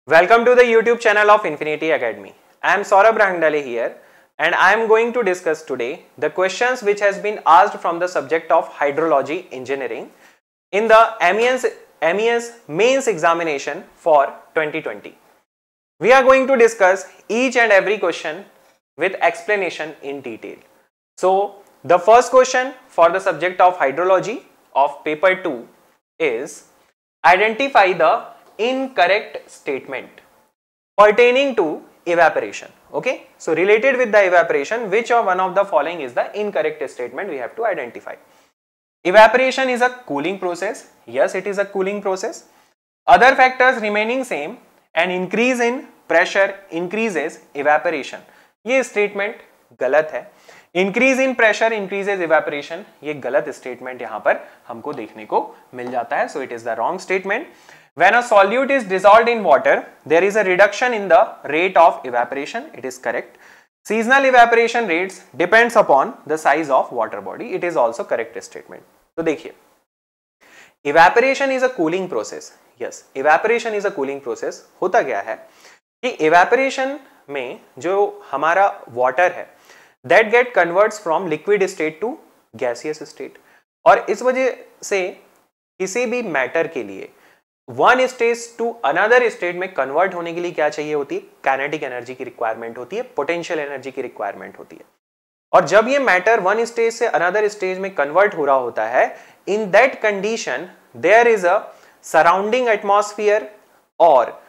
Welcome to the YouTube channel of Infinity Academy. I am Saurabh Rangdale here and I am going to discuss today the questions which has been asked from the subject of hydrology engineering in the MES mains examination for 2020. We are going to discuss each and every question with explanation in detail. So the first question for the subject of hydrology of paper 2 is identify the incorrect statement pertaining to evaporation. Okay, so related with the evaporation, which of one of the following is the incorrect statement we have to identify? Evaporation is a cooling process. Yes, it is a cooling process. Other factors remaining same, an increase in pressure increases evaporation. ये statement गलत है. Increase in pressure increases evaporation, ये गलत statement यहाँ पर हमको देखने को मिल जाता है. So it is the wrong statement. When a solute is dissolved in water, there is a reduction in the rate of evaporation. It is correct. Seasonal evaporation rates depends upon the size of water body. It is also correct statement. तो देखिए, evaporation is a cooling process. Yes, evaporation is a cooling process. होता क्या है कि evaporation में जो हमारा water है, that get converts from liquid state to gaseous state. और इस वजह से किसी भी matter के लिए one stage to another state में कन्वर्ट होने के लिए क्या चाहिए होती है? काइनेटिक एनर्जी की रिक्वायरमेंट होती है, पोटेंशियल एनर्जी की रिक्वायरमेंट होती है. और जब ये मैटर वन स्टेज से अनदर स्टेज में कन्वर्ट हो रहा होता है, in that condition there is a surrounding atmosphere और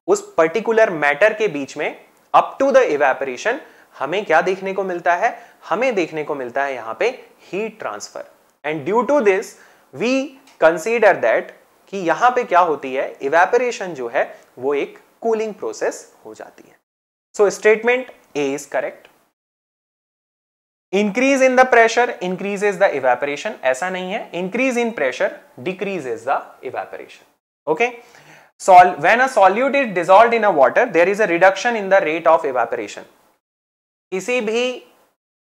उस पर्टिकुलर मैटर के बीच में अप टू द इवेपोरेशन हमें क्या देखने को मिलता है? हमें देखने को मिलता है यहां पे heat transfer. And due to this we consider that कि यहां पे क्या होती है, इवेपोरेशन जो है वो एक कूलिंग प्रोसेस हो जाती है. So statement A is correct. Increase in the pressure increases the evaporation, ऐसा नहीं है. Increase in pressure decreases the evaporation. Okay, when a solute is dissolved in a water there is a reduction in the rate of evaporation. किसी भी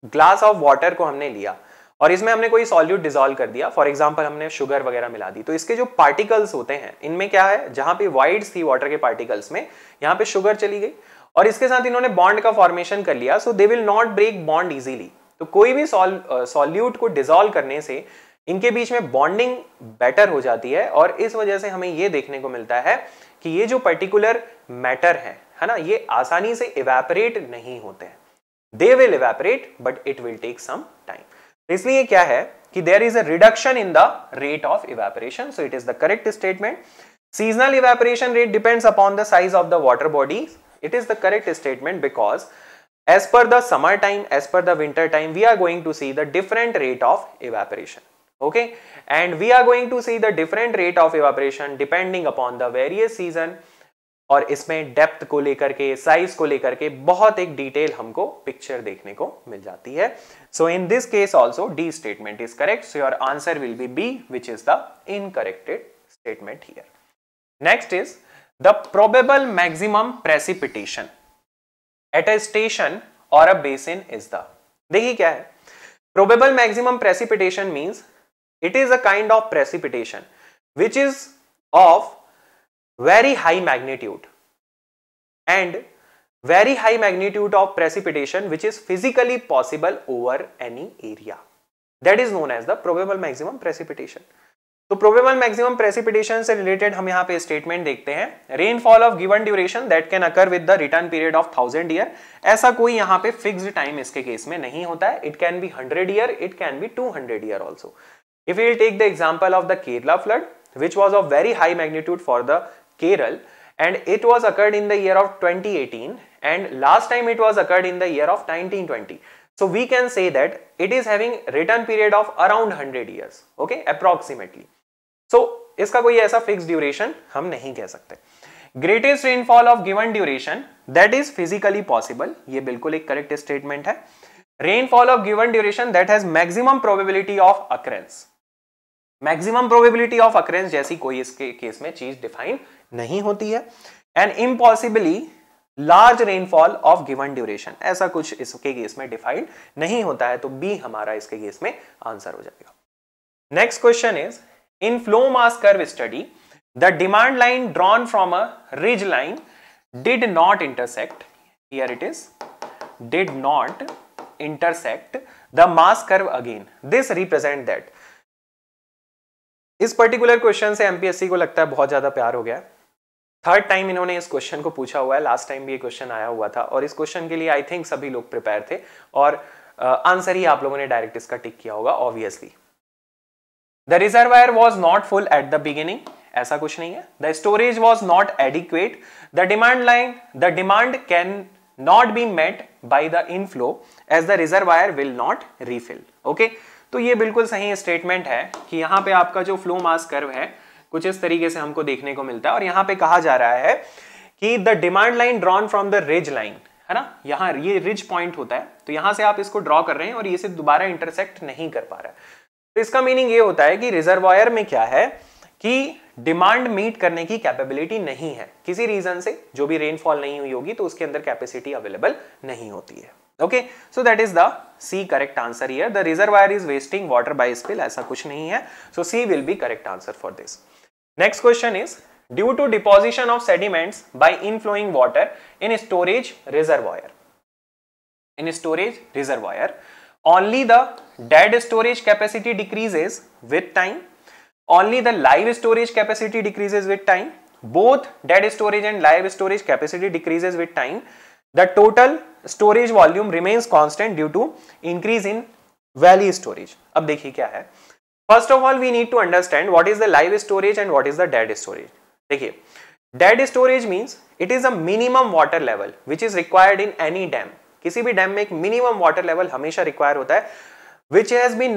glass of water को हमने लिया और इसमें हमने कोई सॉल्यूट डिसॉल्व कर दिया, फॉर एग्जांपल हमने शुगर वगैरह मिला दी, तो इसके जो पार्टिकल्स होते हैं इनमें क्या है, जहां पे वाइड्स थी वाटर के पार्टिकल्स में, यहां पे शुगर चली गई और इसके साथ इन्होंने बॉन्ड का फॉर्मेशन कर लिया. So they will not break bond easily. तो कोई भी सॉल्यूट को डिसॉल्व करने से इनके बीच में बॉन्डिंग बेटर हो जाती है और इस वजह से हमें यह देखने को मिलता है कि ये जो पर्टिकुलर मैटर है ना, ये आसानी से इवेपोरेट नहीं होते हैं. They will evaporate but it will take some time. इसलिए क्या है कि there is a reduction in the rate of evaporation. So it is the correct statement. Seasonal evaporation rate depends upon the size of the water body. It is the correct statement because as per the summer time, as per the winter time, we are going to see the different rate of evaporation. Okay, and we are going to see the different rate of evaporation depending upon the various season. और इसमें depth को लेकर के, size को लेकर के बहुत एक डिटेल हमको पिक्चर देखने को मिल जाती है. So in this case also the statement is correct. So your answer will be B, which is the incorrected statement here. Next is the probable maximum precipitation at a station और a basin is the. देखिए क्या है probable maximum precipitation means it is a kind of precipitation which is of very high magnitude and very high magnitude of precipitation which is physically possible over any area. That is known as the probable maximum precipitation. तो probable maximum precipitation से related हम यहाँ पे statement देखते हैं. Rainfall of given duration that can occur with the return period of 1000 year. ऐसा कोई यहाँ पे fixed time इसके केस में नहीं होता है. It can be 100 year, it can be 200 year also. If we will take the example of the Kerala flood which was of very high magnitude for the Kerala and it was occurred in the year of 2018 and last time it was occurred in the year of 1920. So we can say that it is having return period of around 100 years. Okay, approximately. So इसका कोई ऐसा fixed duration हम नहीं कह सकते. Greatest rainfall of given duration that is physically possible. ये बिल्कुल एक correct statement है. Rainfall of given duration that has maximum probability of occurrence. Maximum probability of occurrence जैसी कोई इसके केस में चीज डिफाइन नहीं होती है. And impossibly large rainfall of given duration, ऐसा कुछ इसके केस में डिफाइंड नहीं होता है. तो बी हमारा इसके केस में आंसर हो जाएगा. Next question is in flow mass curve study The demand line drawn from a ridge line did not intersect, here it is, did not intersect the mass curve again. This represent that. इस particular question से MPSC को लगता है बहुत ज्यादा प्यार हो गया है. थर्ड टाइम इन्होंने इस क्वेश्चन को पूछा हुआ है. लास्ट टाइम भी ये क्वेश्चन आया हुआ था और इस क्वेश्चन के लिए आई थिंक सभी लोग प्रिपेयर थे और आंसर ही आप लोगों ने डायरेक्ट इसका टिक किया होगा obviously. The reservoir was not full at the beginning, ऐसा कुछ नहीं है. The storage was not adequate. The demand can not be met by the inflow as the reservoir will not refill. Okay, तो ये बिल्कुल सही स्टेटमेंट है कि यहाँ पे आपका जो फ्लो मास कर्व है कुछ इस तरीके से हमको देखने को मिलता है और यहाँ पे कहा जा रहा है कि the demand line drawn from the ridge line, है ना, यहाँ ये रिज पॉइंट होता है तो यहां से आप इसको ड्रॉ कर रहे हैं और ये से दोबारा इंटरसेक्ट नहीं कर पा रहा है. तो इसका मीनिंग ये होता है कि रिजर्वायर में क्या है कि डिमांड मीट करने की कैपेबिलिटी नहीं है किसी रीजन से, जो भी रेनफॉल नहीं हुई होगी तो उसके अंदर कैपेसिटी अवेलेबल नहीं होती है. Okay, so that is the C correct answer here. The reservoir is wasting water by spill, ऐसा कुछ नहीं है. So C will be correct answer for this. Next question is due to deposition of sediments by inflowing water in storage reservoir. In storage reservoir, only the dead storage capacity decreases with time. Only the live storage capacity decreases with time. Both dead storage and live storage capacity decreases with time. The total storage volume remains constant due to increase in valley storage. अब देखिए क्या है. First of all, we need to understand what is the live storage and what is the dead storage. देखिए, dead storage means it is a minimum water level which is required in any dam. किसी भी dam में एक minimum water level हमेशा require होता है which has been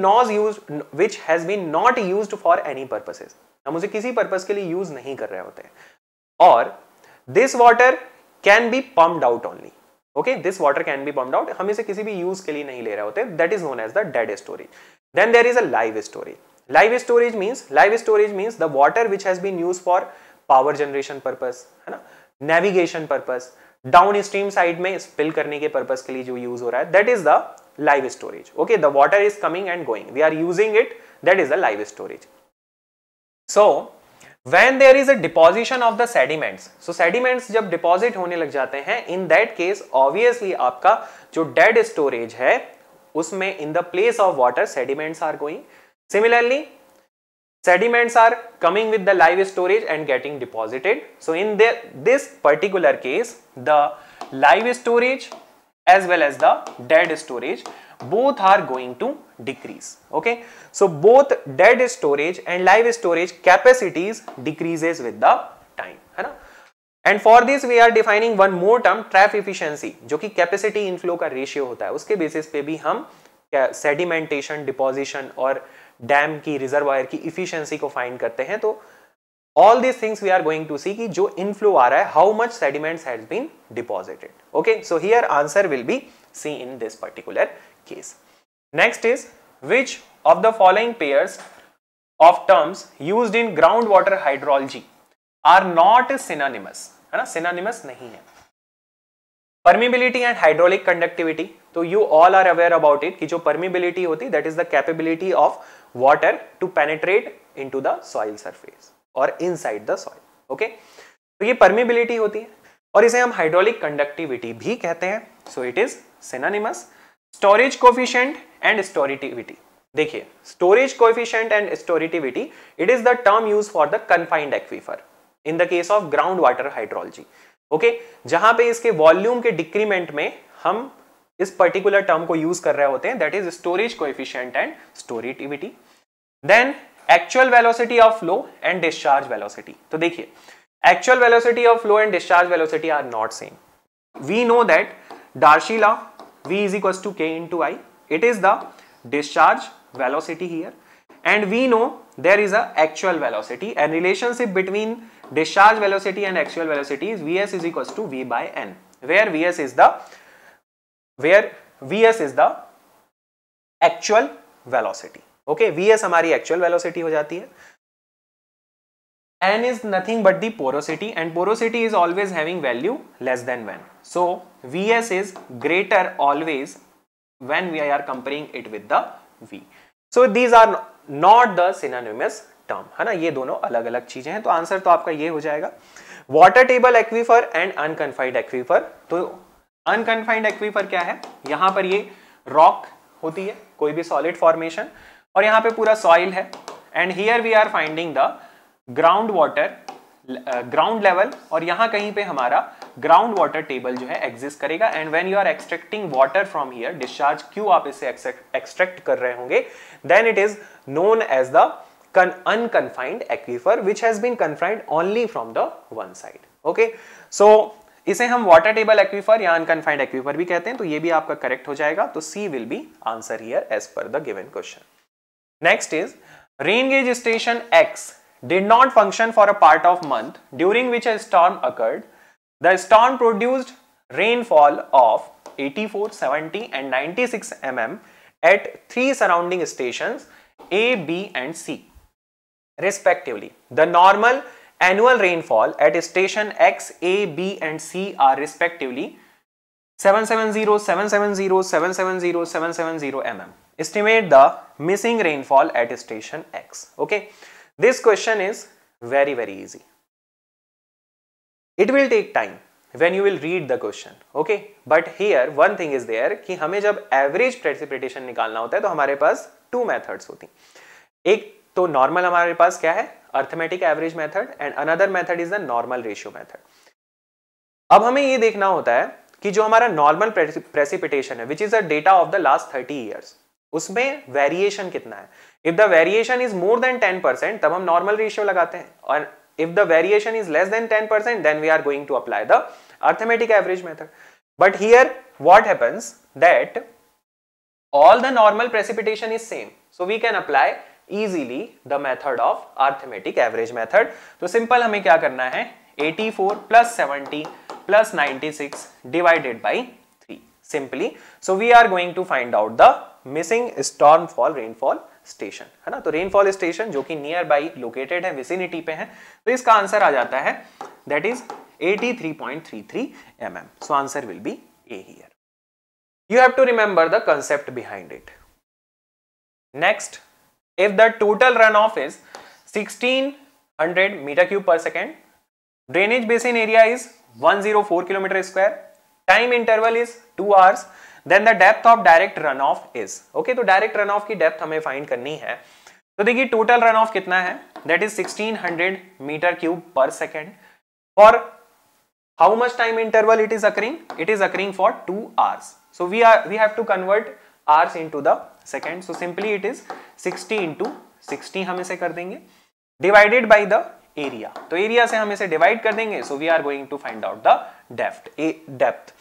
not used for any purposes. हम उसे किसी पर्पस के लिए यूज नहीं कर रहे होते हैं और this water can be pumped out only. Okay, this water can be pumped out, हम इसे किसी भी यूज के लिए नहीं ले रहे होते. That is known as the dead storage. Then there is a live storage. Live storage means the water which has been used for power generation purpose, है ना, navigation purpose, down stream side में spill करने के purpose के लिए जो use हो रहा है, that is the live storage. Okay, the water is coming and going, we are using it, that is the live storage. So when there is a deposition of the sediments, so sediments जब deposit होने लग जाते हैं, in that case obviously आपका जो dead storage है उसमें in the place of water sediments are going. Similarly sediments are coming with the live storage and getting deposited. So in this particular case, the live storage as well as the dead storage both are going to decrease. Okay, so both dead storage and live storage capacities decreases with the time, है ना. And for this we are defining one more term, trap efficiency, जो कि capacity inflow का ratio होता है. उसके basis पे भी हम sedimentation, deposition और डैम की रिजर्वायर की इफिशिएंसी को फाइंड करते हैं. तो all this things we are going to see कि जो इनफ्लो आ रहा है, how much sediments has been deposited. Okay, so here answer will be C in this particular case. Next is which of the following pairs of terms used in ground water hydrology are not synonymous, है ना, synonymous नहीं है. Permeability and hydraulic conductivity, तो you all are aware about it कि जो permeability होती that is the capability of water to penetrate into the soil surface और inside the soil. Okay, तो ये परमिबिलिटी होती है और इसे हम हाइड्रोलिक कंडक्टिविटी भी कहते हैं. So it is synonymous. Storage coefficient and storativity, देखिए storage coefficient and storativity it is the term used for the confined aquifer in the case of ground water hydrology. Okay, जहां पे इसके volume के decrement में हम इस particular term को use कर रहे होते हैं, that is storage coefficient and storativity. Then actual velocity of flow and discharge velocity. तो देखिए, actual velocity of flow and discharge velocity are not same. We know that Darcy law, V is equals to K into I. It is the discharge velocity here, and we know there is a actual velocity, and relationship between discharge velocity and actual velocity is Vs is equals to V by N, where Vs is the actual velocity. Okay, Vs हमारी actual velocity हो जाती है. N is nothing but the porosity, and porosity is always having value less than 1. So Vs is greater always when we are comparing it with the V. So these are not the synonymous term, है ना, ये दोनों अलग अलग चीजें हैं। तो answer तो आपका ये हो जाएगा water table aquifer and unconfined aquifer. तो अनकन्फाइंड एक्वीफर क्या है, यहां पर ये रॉक होती है, कोई भी सॉलिड फॉर्मेशन, और यहां पे पूरा सॉइल है, and here we are finding the ground water, ground level, और यहां कहीं पे हमारा ग्राउंड वाटर टेबल जो है एग्जिस्ट करेगा। And when you are extracting water from here, discharge क्यों आप इसे एक्सट्रैक्ट कर रहे होंगे, then it is known as the unconfined aquifer which has been confined only from the one side. Okay, so इसे हम वाटर टेबल एक्वीफर या unconfined aquifer भी कहते हैं। तो ये भी आपका करेक्ट हो जाएगा। तो C will be answer here as per the given question. Next is rain gauge station X did not function for a part of month during which a storm occurred. The storm produced rainfall of 84, 70 and 96 mm at 3 surrounding stations A, B and C respectively. The normal annual rainfall at station X, A, B and C are respectively 770, 770, 770, 770 mm. Estimate the missing rainfall at station X. Okay, this question is very easy. It will take time when you will read the question. Okay, but here one thing is there कि हमें जब average precipitation निकालना होता है तो हमारे पास 2 methods होती हैं। एक तो नॉर्मल हमारे पास क्या है, arithmetic average method, and another method is the normal ratio method. अब हमें ये देखना होता है कि जो हमारा नॉर्मल प्रेसिपिटेशन है, which is the data of the last 30 years, उसमें वेरिएशन कितना है। If the variation is more than 10%, तब हम नॉर्मल रेशियो लगाते हैं, और if the variation is less than 10%, then we are going to apply the arithmetic average method. But here what happens that all the normal precipitation is same, so we can apply easily the method of arithmetic average method. तो simple हमें क्या करना है, 84 plus 70 plus 96 divided by 3 simply. So we are going to find out the missing stormfall rainfall station, है ना। तो rainfall station जो कि near by located है, vicinity पे है, तो इसका आंसर आ जाता है that is 83.33 mm. So answer will be A here. You have to remember the concept behind it. Next, if the total runoff is 1600 meter cube per second, drainage basin area is 104 kilometer square, time interval is 2 hours, then the depth of direct runoff is, okay, तो direct runoff की depth हमें find करनी है। तो देखिए total runoff कितना है, that is 1600 meter cube per second. For how much time interval it is occurring? It is occurring for 2 hours. So we have to convert hours into the second. So simply it is 60 into 60 हम इसे कर देंगे, divided by the area. तो area से हम इसे divide कर देंगे. So we are going to find out the depth.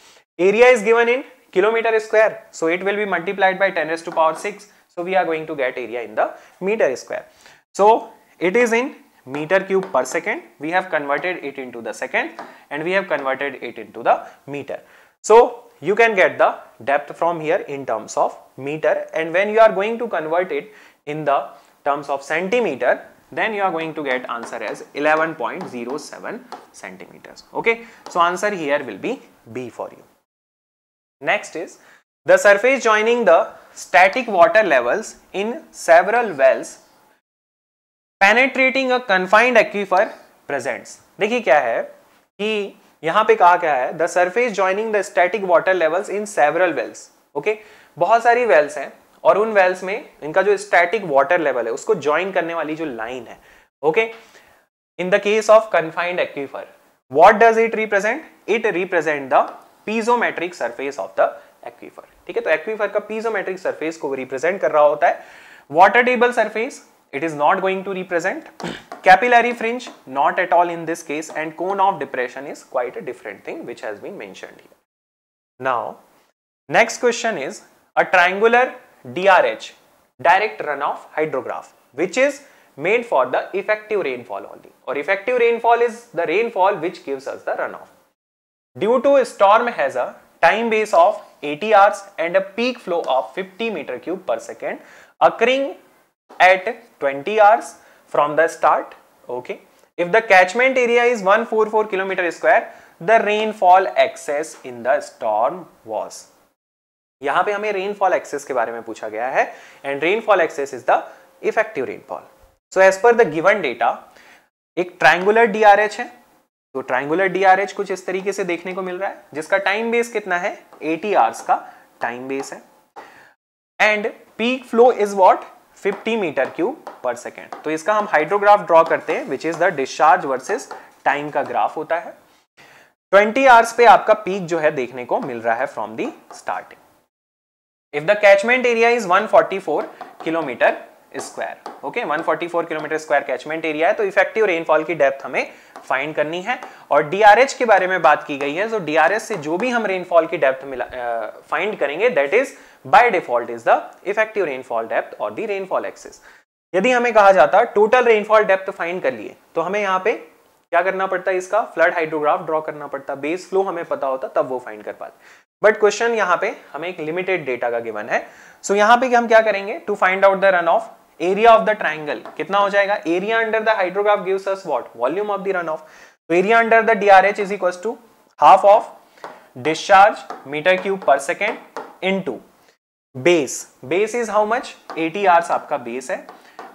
Area is given in kilometer square. So it will be multiplied by 10 raised to power 6. So we are going to get area in the meter square. So it is in meter cube per second. We have converted it into the second and we have converted it into the meter. So you can get the depth from here in terms of meter, and when you are going to convert it in the terms of centimeter, then you are going to get answer as 11.07 centimeters. Okay, so answer here will be B for you. Next is the surface joining the static water levels in several wells penetrating a confined aquifer presents. देखिए क्या है कि यहां पे कहा क्या है, the surface joining the static water levels in several wells. Okay, बहुत सारी वेल्स हैं और उन वेल्स में इनका जो स्टैटिक वाटर लेवल है उसको ज्वाइन करने वाली जो लाइन है. Okay, in the case of confined aquifer what does it represent? It represent the पीजोमेट्रिक surface of the aquifer. ठीक है, तो एक्वीफर का पीजोमेट्रिक सरफेस को रिप्रेजेंट कर रहा होता है. Water table surface it is not going to represent. Capillary fringe not at all in this case, and cone of depression is quite a different thing which has been mentioned here. Now next question is a triangular DRH, direct runoff hydrograph, which is made for the effective rainfall only, or effective rainfall is the rainfall which gives us the runoff. Due to a storm has a time base of 80 hours and a peak flow of 50 meter cube per second occurring at 20 hours from the start. Okay, if the catchment area is 144 kilometer square, the rainfall excess in the storm was. यहां पे हमें rainfall excess के बारे में पूछा गया है, and rainfall excess is the effective rainfall. So as per the given data एक ट्रायंगुलर DRH है, तो ट्रायंगुलर DRH कुछ इस तरीके से देखने को मिल रहा है, जिसका टाइम बेस कितना है 80 आवर्स का टाइम बेस है, and peak flow is what 50 metre cube per second. तो इसका हम हाइड्रोग्राफ ड्रॉ करते हैं which is the discharge versus time का ग्राफ होता है। 20 आवर्स पे आपका पीक जो है देखने को मिल रहा है from the starting. If the catchment area is 144 kilometre square, okay 144 kilometre square catchment area है, तो इफेक्टिव रेनफॉल की डेप्थ हमें फाइंड करनी है। और DRH के बारे में बात की गई है, तो DRH से जो भी हम रेनफॉल की डेप्थ फाइंड करेंगे that is by default is the effective rainfall depth और द रेनफॉल एक्सिस। यदि हमें कहा जाता टोटल रेनफॉल डेप्थ फाइंड कर लिए, तो हमें यहाँ पे क्या करना पड़ता है, इसका फ्लड हाइड्रोग्राफ ड्रॉ करना पड़ता, बेस फ्लो हमें पता होता तब वो फाइंड कर पाते। बट क्वेश्चन यहाँ पे हमें एक लिमिटेड डेटा का गिवन है, सो यहाँ पे हम क्या करेंगे, to find out the runoff area of the triangle कितना हो जाएगा, area under the hydrograph gives us what volume of the runoff, तो area under the DRH is equal to half of discharge metre cube per second into base, base is how much 80 hours आपका base है,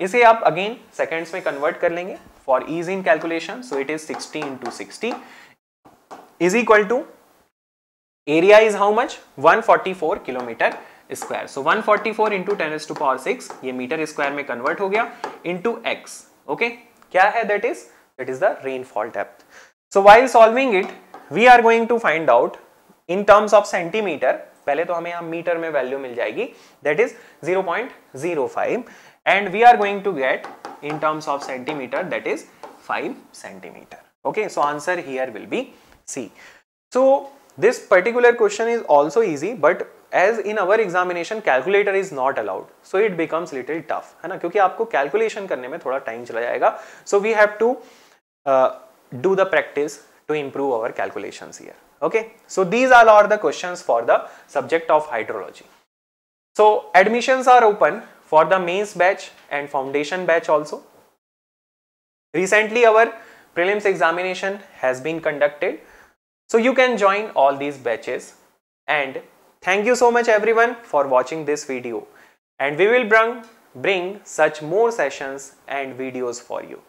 इसे आप again seconds में convert कर लेंगे for ease in calculation, so it is 60 into 60 is equal to area is how much 144 kilometre square, so 144 into 10⁶ ये metre square में convert हो गया into x, ओके क्या है that is the rainfall depth. So while solving it we are going to find out in terms of centimetre, पहले तो हमें यहां मीटर में वैल्यू मिल जाएगी that is 0.05 and we are going to get in terms of centimetre that is 5 centimetre, okay so answer here will be C। So this particular question is also easy, but as in our examination calculator is not allowed, so it becomes little tough, है ना, क्योंकि आपको calculation करने में थोड़ा time चला जाएगा, so we have to do the practice to improve our calculations here, okay। So these all are the questions for the subject of hydrology। So admissions are open for the mains batch and foundation batch also। Recently our prelims examination has been conducted, so you can join all these batches, and thank you so much everyone for watching this video, and we will bring such more sessions and videos for you.